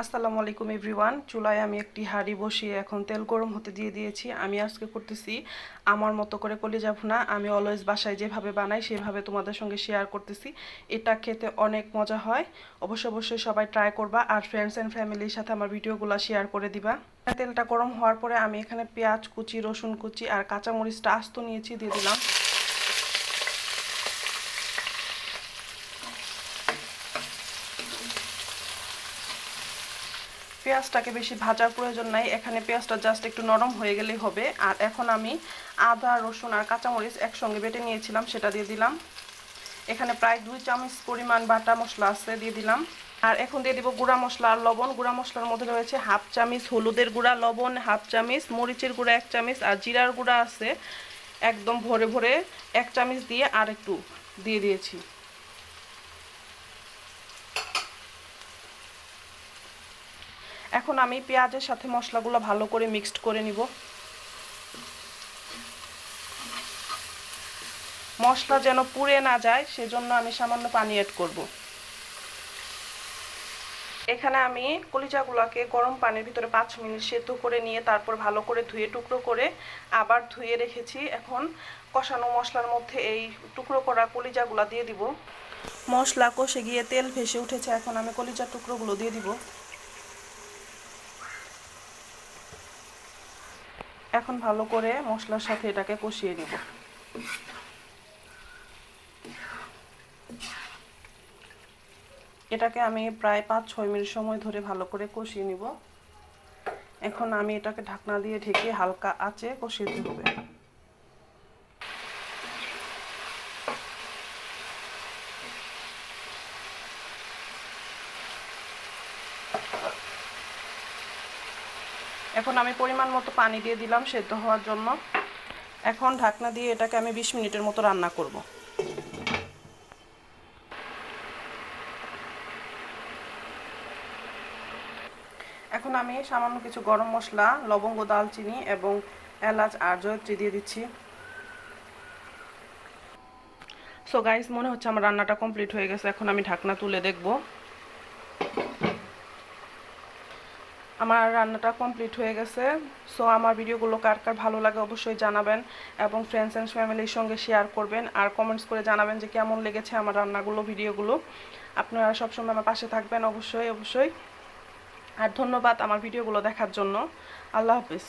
আসসালামু আলাইকুম এভরিওয়ান। চুলায় আমি একটি হাঁড়ি বসিয়ে এখন তেল গরম হতে দিয়ে দিয়েছি। আমি আজকে করতেছি আমার মতো করে কলিজা ভুনা। আমি অলওয়েজ বাসায় যেভাবে বানাই সেভাবে তোমাদের সঙ্গে শেয়ার করতেছি। এটা খেতে অনেক মজা হয়। অবশ্যই সবাই ট্রাই করবা আর ফ্রেন্ডস অ্যান্ড ফ্যামিলির সাথে আমার ভিডিওগুলো শেয়ার করে দিবা। তেলটা গরম হওয়ার পরে আমি এখানে পেঁয়াজ কুচি, রসুন কুচি আর কাঁচামরিচটা আস্ত নিয়েছি, দিয়ে দিলাম। পেঁয়াজটাকে বেশি ভাজার প্রয়োজন নাই, এখানে পেঁয়াজটা জাস্ট একটু নরম হয়ে গেলেই হবে। আর এখন আমি আদা, রসুন আর কাঁচামরিচ একসঙ্গে বেটে নিয়েছিলাম, সেটা দিয়ে দিলাম। এখানে প্রায় 2 চামচ পরিমাণ বাটা মশলা আছে, দিয়ে দিলাম। আর এখন দিয়ে দিব গুঁড়া মশলা আর লবণ। গুঁড়া মশলার মধ্যে রয়েছে হাফ চামচ হলুদের গুঁড়া, লবণ হাফ চামচ, মরিচের গুঁড়া 1 চামচ আর জিরার গুঁড়া আছে একদম ভরে ভরে 1 চামচ দিয়ে আর একটু দিয়ে দিয়েছি। এখন আমি পেঁয়াজের সাথে মশলাগুলো ভালো করে মিক্সড করে নিব। মশলা যেন পুড়ে না যায় সেজন্য আমি সামান্য পানি অ্যাড করব। এখানে আমি কলিজাগুলোকে গরম পানির ভিতরে 5 মিনিট সেদ্ধ করে নিয়ে তারপর ভালো করে ধুয়ে টুকরো করে আবার ধুয়ে রেখেছি। এখন কষানো মশলার মধ্যে এই টুকরো করা কলিজাগুলো দিয়ে দিব। মশলা কষে গিয়ে তেল ভেসে উঠেছে, এখন আমি কলিজার টুকরোগুলো দিয়ে দিব। এখন ভালো করে মশলার সাথে এটাকে কষিয়ে নিব। এটাকে আমি প্রায় 5-6 মিনিট সময় ধরে ভালো করে কষিয়ে নিব। এখন আমি এটাকে ঢাকনা দিয়ে ঢেকে হালকা আঁচে কষিয়ে দিতে হবে। এখন আমি পরিমাণ মতো পানি দিয়ে দিলাম সেদ্ধ হওয়ার জন্য। এখন ঢাকনা দিয়ে এটাকে আমি 20 মিনিটের মতো রান্না করব। এখন আমি সামান্য কিছু গরম মশলা, লবঙ্গ, দালচিনি এবং এলাচ আর জয়ত্রী দিয়ে দিচ্ছি। সো গাইস, মনে হচ্ছে আমার রান্নাটা কমপ্লিট হয়ে গেছে। এখন আমি ঢাকনা তুলে দেখব। আমার রান্নাটা কমপ্লিট হয়ে গেছে। সো আমার ভিডিওগুলো কার কার ভালো লাগে অবশ্যই জানাবেন এবং ফ্রেন্ডস অ্যান্ড ফ্যামিলির সঙ্গে শেয়ার করবেন আর কমেন্টস করে জানাবেন যে কেমন লেগেছে আমার রান্নাগুলো, ভিডিওগুলো। আপনারা সবসময় আমার পাশে থাকবেন অবশ্যই। আর ধন্যবাদ আমার ভিডিওগুলো দেখার জন্য। আল্লাহ হাফিজ।